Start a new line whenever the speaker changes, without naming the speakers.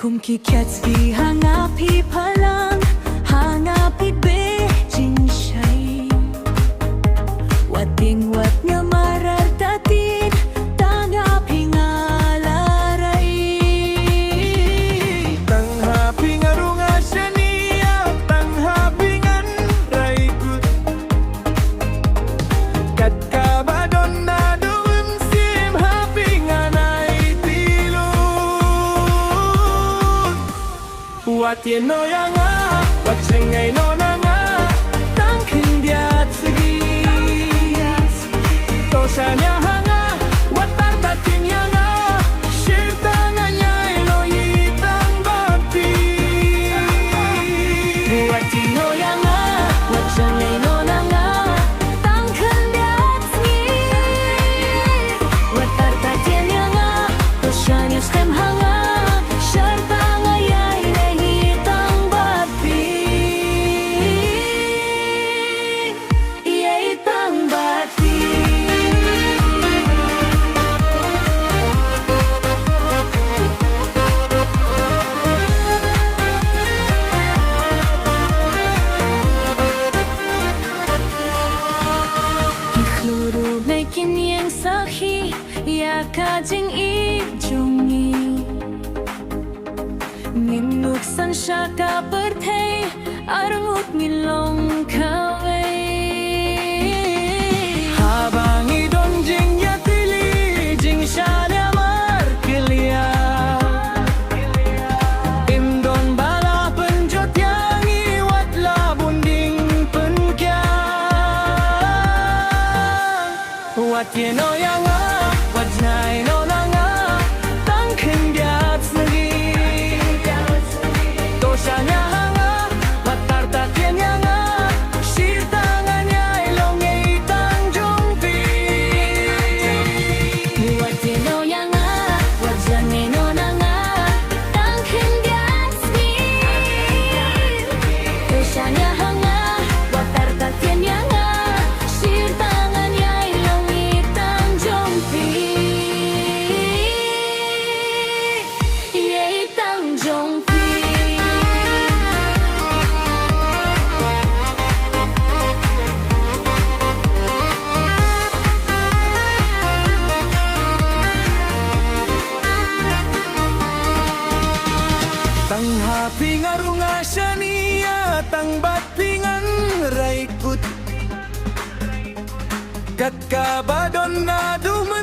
kumkikets bi hangapi palang hangapi be jing shai wating wat nga marar tatin tangapi nga laray
tanghapi nga runga siya niya tanghapi ngan raikut kat kabadon na doon sim hapi nga wat ye no ya nga wat jngai no na nga tang kin diat segi to sha nya ha nga wat tar ta tin ya nga shir ta nga nya lo yi tang ba pi
wat ye no ya nga wat jngai no na nga tang kin diat segi wat tar ta tin ya nga to sha nya khlem ha nga shar ta nga ya kinyang sakhi ya ka jing i jungi minuk san sha ka perthei arngut milong khawei
habangi don jing ya tili jing sha le mar kelia im don bala penjot yang i wat la bunding pen kya wat ye no ya nga wat jnai no na nga tang kin diat segi to sha nya ha nga wat tar ta tien ya nga shir ta nga nya long ei tang jong pi
wat ye no ya nga wat jnai no na nga tang kin diat segi to sha nya ha nga wat tar ta tien ya nga shir ta nga nya long ei tang jong pi ye tang jong pi
tang hapi nga runga siya niya tang batpingan raikut kat kabadon na dumi